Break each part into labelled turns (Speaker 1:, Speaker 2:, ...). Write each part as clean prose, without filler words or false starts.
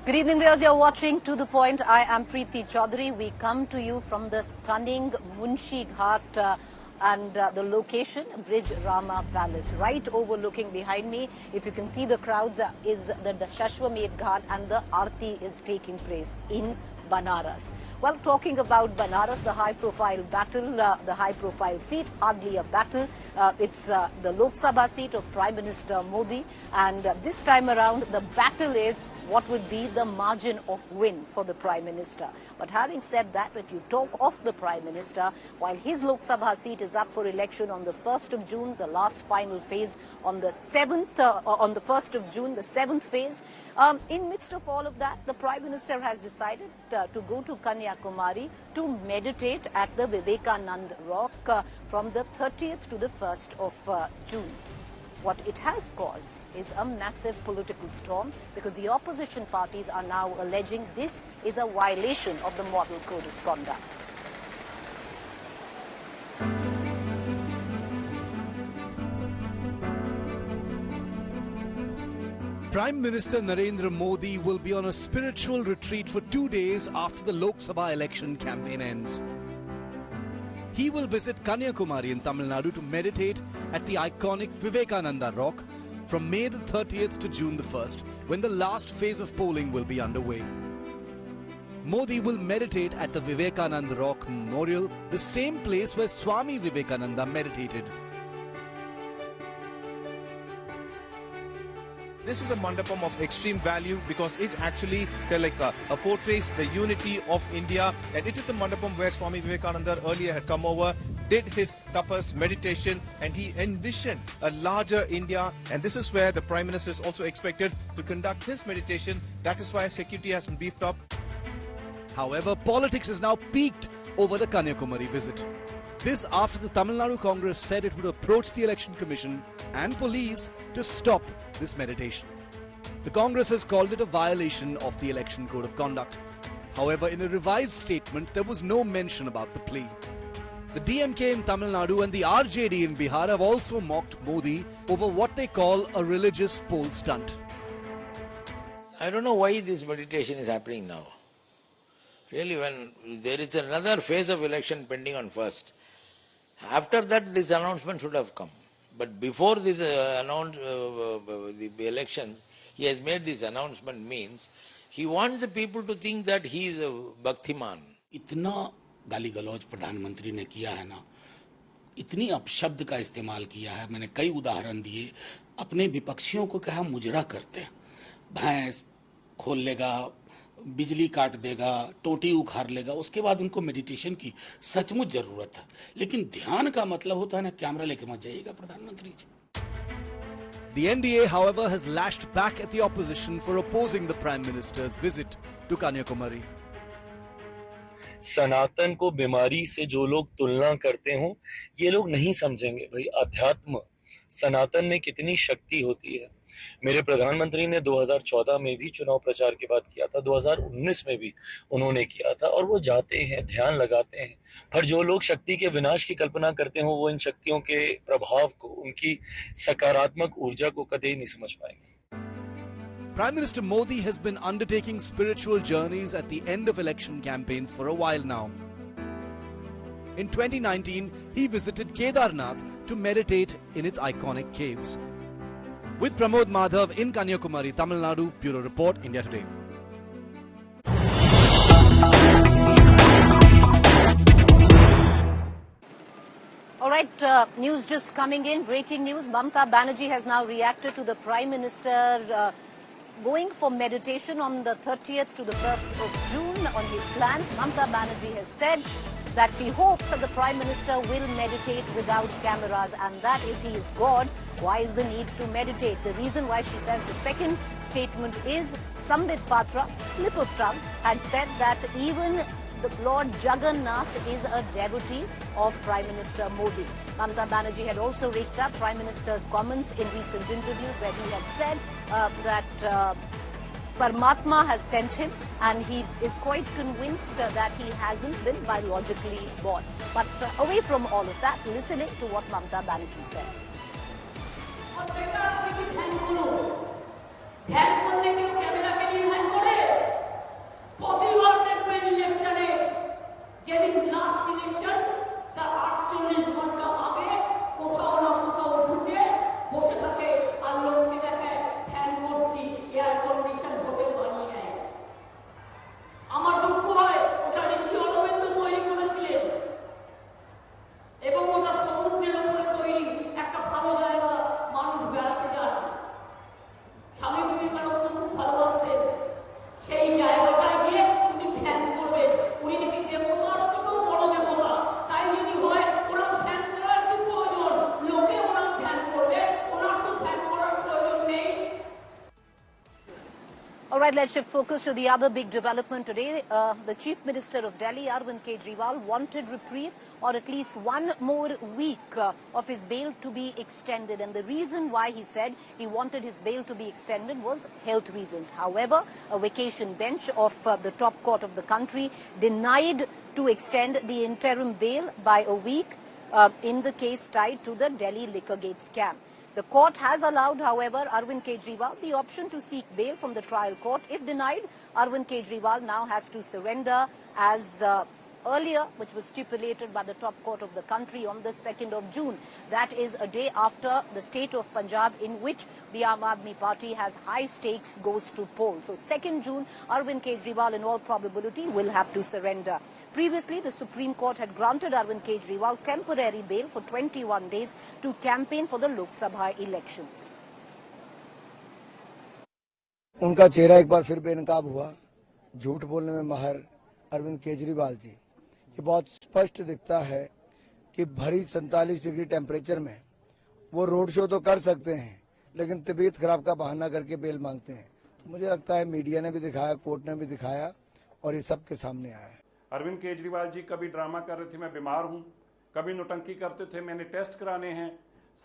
Speaker 1: Good evening, viewers. You're watching To The Point. I am Preeti Chaudhary. We come to you from the stunning Munshi Ghat and the location, Bridge Rama Palace. Right overlooking behind me, if you can see the crowds, is the Dashashwamedh Ghat, and the Aarti is taking place in Banaras. Well, talking about Banaras, the high-profile battle, the high-profile seat, hardly a battle. It's the Lok Sabha seat of Prime Minister Modi, and this time around, the battle is what would be the margin of win for the Prime Minister. But having said that, if you talk of the Prime Minister, while his Lok Sabha seat is up for election on the 1st of June, the last final phase on the 1st of June, the 7th phase, in midst of all of that, the Prime Minister has decided to go to Kanyakumari to meditate at the Vivekanand Rock from the 30th to the 1st of June. What it has caused is a massive political storm because the opposition parties are now alleging this is a violation of the Model Code of Conduct.
Speaker 2: Prime Minister Narendra Modi will be on a spiritual retreat for 2 days after the Lok Sabha election campaign ends. He will visit Kanyakumari in Tamil Nadu to meditate at the iconic Vivekananda Rock from May the 30th to June the 1st, when the last phase of polling will be underway. Modi will meditate at the Vivekananda Rock Memorial, the same place where Swami Vivekananda meditated.
Speaker 3: This is a mandapam of extreme value because it actually portrays the unity of India, and it is a mandapam where Swami Vivekananda earlier had come over, did his tapas, meditation, and he envisioned a larger India, and this is where the Prime Minister is also expected to conduct his meditation. That is why security has been beefed up.
Speaker 2: However, politics has now peaked over the Kanyakumari visit. This after the Tamil Nadu Congress said it would approach the Election Commission and police to stop this meditation. The Congress has called it a violation of the Election Code of Conduct. However, in a revised statement, there was no mention about the plea. The DMK in Tamil Nadu and the RJD in Bihar have also mocked Modi over what they call a religious poll stunt.
Speaker 4: I don't know why this meditation is happening now. Really, when there is another phase of election pending on 1st, after that this announcement should have come. But before this the elections, he has made this announcement, means he wants the people to think that he is a Bhaktiman.
Speaker 5: इतना गाली गलौज प्रधानमंत्री ने किया है ना, इतनी अपशब्द का इस्तेमाल किया है, मैंने कई उदाहरण दिए, अपने विपक्षियों को कहा मुजरा करते हैं, भैंस खोल लेगा, बिजली काट देगा, टोटी उखाड़ लेगा, उसके बाद उनको मेडिटेशन की सचमुच जरूरत है, लेकिन ध्यान का मतलब होता है ना कैमरा लेके मत जाइएगा प्रधानमंत्री जी.
Speaker 2: The NDA, however, has lashed back at the opposition for opposing the Prime Minister's visit to Kanyakumari.
Speaker 6: सनातन को बीमारी से जो लोग तुलना करते हों, ये लोग नहीं समझेंगे भाई अध्यात्म सनातन में कितनी शक्ति होती है. मेरे प्रधानमंत्री ने 2014 में भी चुनाव प्रचार की बात किया था, 2019 में भी उन्होंने किया था, और वो जाते हैं, ध्यान लगाते हैं, पर जो लोग शक्ति के विनाश की कल्पना करते हो, वो इन शक्तियों के प्रभाव को, उनकी सकारात्मक ऊर्जा को कभी नहीं समझ पाएंगे.
Speaker 2: Prime Minister Modi has been undertaking spiritual journeys at the end of election campaigns for a while now. In 2019, he visited Kedarnath to meditate in its iconic caves. With Pramod Madhav in Kanyakumari, Tamil Nadu, Bureau Report, India Today.
Speaker 1: All right, news just coming in, breaking news. Mamata Banerjee has now reacted to the Prime Minister going for meditation on the 30th to the 1st of June on his plans. Mamata Banerjee has said that she hopes that the Prime Minister will meditate without cameras, and that if he is God, why is the need to meditate? The reason why she says the second statement is Sambit Patra, slip of tongue, had said that even the Lord Jagannath is a devotee of Prime Minister Modi. Mamata Banerjee had also raked up Prime Minister's comments in recent interviews where he had said that Paramatma has sent him, and he is quite convinced that he hasn't been biologically born. But away from all of that, listening to what Mamata Banerjee said.
Speaker 7: ধ্যান করলে কেউ ক্যামেরাকে নির্ধারণ করে
Speaker 1: let's shift focus to the other big development today. The Chief Minister of Delhi, Arvind Kejriwal, wanted reprieve or at least one more week of his bail to be extended. And the reason why he said he wanted his bail to be extended was health reasons. However, a vacation bench of the top court of the country denied to extend the interim bail by a week in the case tied to the Delhi Liquorgate scam. The court has allowed, however, Arvind Kejriwal the option to seek bail from the trial court. If denied, Arvind Kejriwal now has to surrender as earlier, which was stipulated by the top court of the country on the 2nd of June. That is a day after the state of Punjab, in which the Aam Aadmi Party has high stakes, goes to poll. So 2nd June, Arvind Kejriwal in all probability will have to surrender. Previously, the Supreme Court had granted Arvind Kejriwal temporary bail for 21 days to campaign for the Lok Sabha elections.
Speaker 7: उनका चेहरा एक बार फिर बेनकाब हुआ। झूठ बोलने में माहिर अरविंद केजरीवाल जी, ये बहुत स्पष्ट दिखता है कि भरी 47 डिग्री टेम्परेचर में वो रोड शो तो कर सकते हैं, लेकिन तबीयत खराब का बहाना करके बेल मांगते हैं। तो मुझे लगता है मीडिया ने भी दिखाया, कोर्ट ने भी दिखाया और ये सबके सामने आया है।
Speaker 8: अरविंद केजरीवाल जी कभी ड्रामा कर रहे थे मैं बीमार हूं, कभी नौटंकी करते थे मैंने टेस्ट कराने हैं,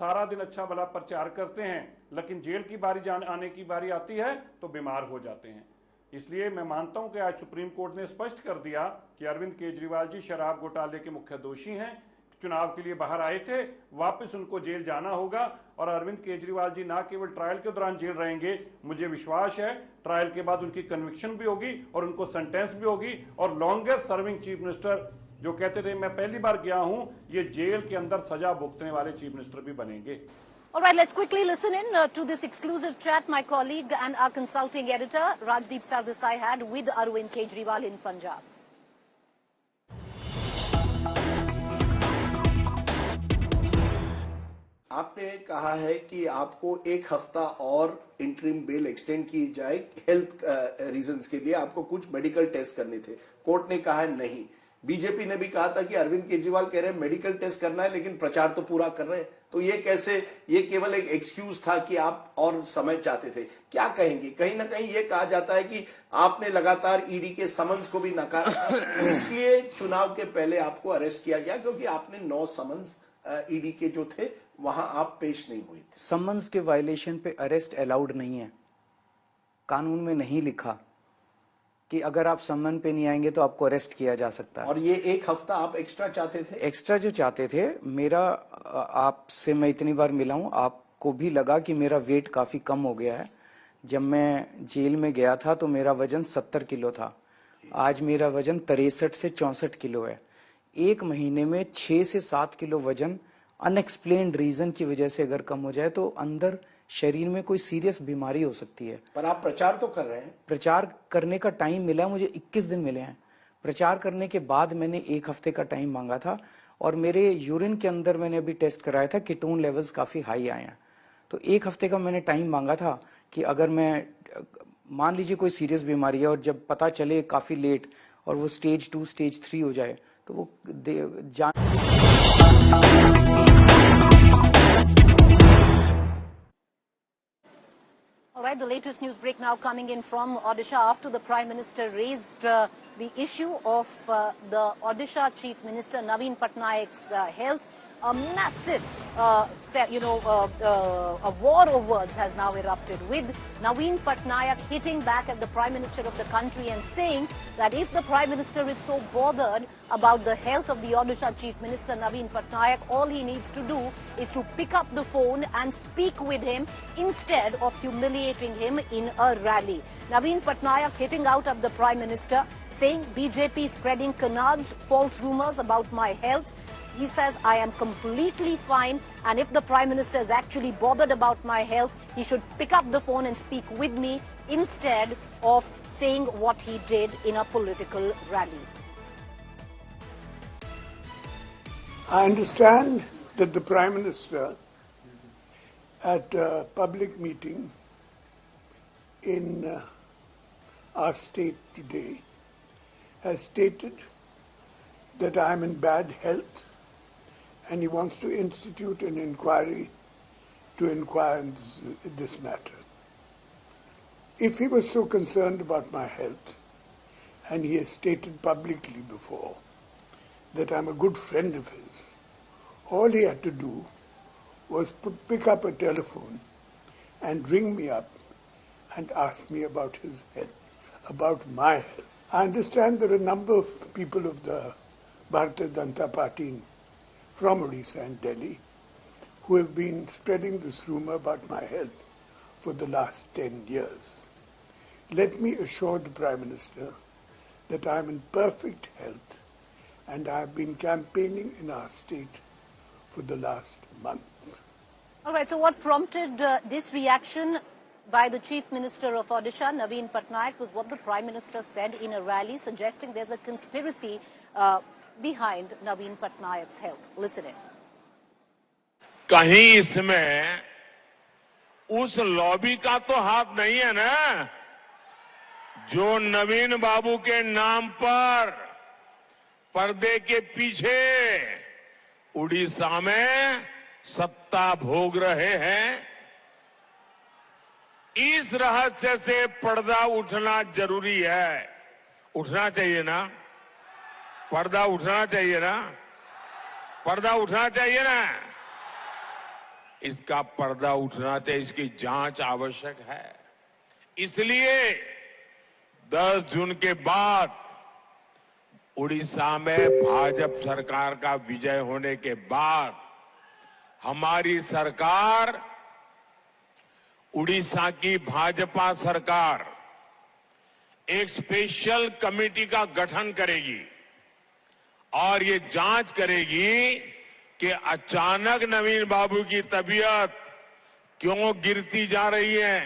Speaker 8: सारा दिन अच्छा भला प्रचार करते हैं, लेकिन जेल की बारी आने की बारी आती है तो बीमार हो जाते हैं। इसलिए मैं मानता हूं कि आज सुप्रीम कोर्ट ने स्पष्ट कर दिया कि अरविंद केजरीवाल जी शराब घोटाले के मुख्य दोषी हैं, चुनाव के लिए बाहर आए थे, वापस उनको जेल जाना होगा और अरविंद केजरीवाल जी न केवल ट्रायल के दौरान जेल रहेंगे, मुझे विश्वास है ट्रायल के बाद उनकी कन्विक्शन भी होगी और उनको सेंटेंस भी होगी और लॉन्गेस्ट सर्विंग चीफ मिनिस्टर जो कहते थे मैं पहली बार गया हूं, ये जेल के अंदर सजा भुगतने वाले चीफ मिनिस्टर भी बनेंगे।
Speaker 1: All right, let's quickly listen in to this exclusive chat my colleague and our consulting editor Rajdeep Sardesai had with Arvind Kejriwal in Punjab.
Speaker 9: आपने कहा है कि आपको एक हफ्ता और इंटरिम बेल एक्सटेंड की जाए हेल्थ रीजंस के लिए, आपको कुछ मेडिकल टेस्ट करने थे। कोर्ट ने कहा नहीं। बीजेपी ने भी कहा था कि अरविंद केजरीवाल कह रहे हैं मेडिकल टेस्ट करना है लेकिन प्रचार तो पूरा कर रहे हैं, तो ये कैसे, ये केवल एक एक्सक्यूज था कि आप और समय चाहते थे। क्या कहेंगे? कहीं ना कहीं ये कहा जाता है कि आपने लगातार ईडी के समन्स को भी नकारा, इसलिए चुनाव के पहले आपको अरेस्ट किया गया क्योंकि आपने 9 समन्स ईडी के जो थे वहां आप पेश नहीं हुए थे।
Speaker 10: समन्स के वायलेशन पे अरेस्ट अलाउड नहीं है, कानून में नहीं लिखा कि अगर आप समन पे नहीं आएंगे तो आपको अरेस्ट किया जा सकता है।
Speaker 9: और ये एक हफ्ता आप एक्स्ट्रा चाहते थे?
Speaker 10: एक्स्ट्रा जो चाहते थे, मेरा आपसे मैं इतनी बार मिला हूं, आपको भी लगा कि मेरा वेट काफी कम हो गया है। जब मैं जेल में गया था तो मेरा वजन 70 किलो था, आज मेरा वजन 63 से 64 किलो है। एक महीने में 6 से 7 किलो वजन अनएक्सप्लेन्ड रीजन की वजह से अगर कम हो जाए तो अंदर शरीर में कोई सीरियस बीमारी हो सकती है।
Speaker 9: पर आप प्रचार तो कर रहे हैं।
Speaker 10: प्रचार करने का टाइम मिला मुझे, 21 दिन मिले हैं। प्रचार करने के बाद मैंने 1 हफ्ते का टाइम मांगा था और मेरे यूरिन के अंदर मैंने अभी टेस्ट कराया था, कीटोन लेवल्स काफी हाई आए हैं। तो 1 हफ्ते का मैंने टाइम मांगा था कि अगर मैं, मान लीजिए कोई सीरियस बीमारी है और जब पता चले काफी लेट और वो स्टेज 2 स्टेज 3 हो जाए तो वो
Speaker 1: All right, the latest news break now coming in from Odisha after the Prime Minister raised the issue of the Odisha Chief Minister Naveen Patnaik's health. A massive, a war of words has now erupted with Naveen Patnaik hitting back at the Prime Minister of the country and saying that if the Prime Minister is so bothered about the health of the Odisha Chief Minister Naveen Patnaik, all he needs to do is to pick up the phone and speak with him instead of humiliating him in a rally. Naveen Patnaik hitting out at the Prime Minister, saying BJP spreading canards, false rumors about my health. He says, I am completely fine, and if the Prime Minister is actually bothered about my health, he should pick up the phone and speak with me instead of saying what he did in a political rally.
Speaker 11: I understand that the Prime Minister at a public meeting in our state today has stated that I am in bad health and he wants to institute an inquiry to inquire in this matter. If he was so concerned about my health, and he has stated publicly before that I'm a good friend of his, all he had to do was pick up a telephone and ring me up and ask me about his health, about my health. I understand there are a number of people of the Bharatiya Janata Party from Odisha and Delhi who have been spreading this rumor about my health for the last 10 years. Let me assure the Prime Minister that I am in perfect health and I have been campaigning in our state for the last month.
Speaker 1: All right, so what prompted this reaction by the Chief Minister of Odisha, Naveen Patnaik, was what the Prime Minister said in a rally, suggesting there's a conspiracy behind Naveen Patnaik's health. Listen in.
Speaker 12: कहीं इसमें उस lobby का तो हाथ नहीं है ना, जो नवीन बाबू के नाम पर पर्दे के पीछे उड़ीसा में सत्ता भोग रहे हैं। इस रहस्य से पर्दा उठना जरूरी है। उठना चाहिए ना, पर्दा उठना चाहिए ना, पर्दा उठना चाहिए ना। इसका पर्दा उठना चाहिए, इसकी जांच आवश्यक है। इसलिए 10 जून के बाद उड़ीसा में भाजपा सरकार का विजय होने के बाद हमारी सरकार, उड़ीसा की भाजपा सरकार एक स्पेशल कमेटी का गठन करेगी और ये जांच करेगी कि अचानक नवीन बाबू की तबीयत क्यों गिरती जा रही है,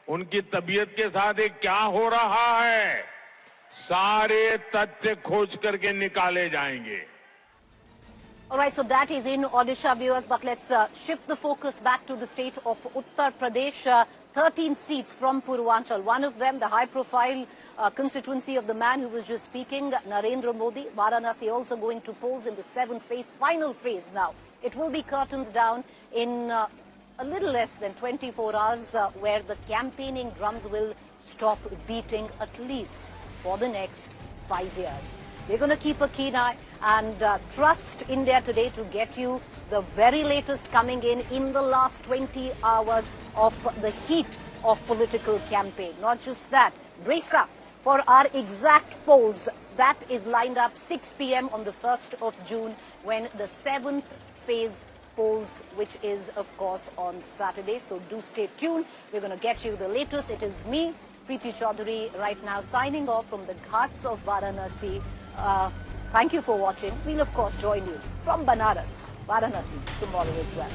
Speaker 12: उनकी तबीयत के साथ ये क्या हो रहा है, सारे तथ्य खोज करके निकाले जाएंगे।
Speaker 1: All right, so that is in Odisha, viewers, but let's shift the focus back to the state of Uttar Pradesh. 13 seats from Purvanchal, one of them the high-profile constituency of the man who was just speaking, Narendra Modi. Varanasi also going to polls in the 7th phase, final phase now. It will be curtains down in a little less than 24 hours, where the campaigning drums will stop beating at least for the next 5 years. We're going to keep a keen eye and trust India Today to get you the very latest coming in the last 20 hours of the heat of political campaign. Not just that, brace up for our exact polls. That is lined up 6 p.m. on the 1st of June when the 7th phase polls, which is, of course, on Saturday. So do stay tuned. We're going to get you the latest. It is me, Preeti Chaudhary, right now signing off from the ghats of Varanasi. Thank you for watching. We'll, of course, join you from Banaras, Varanasi tomorrow as well.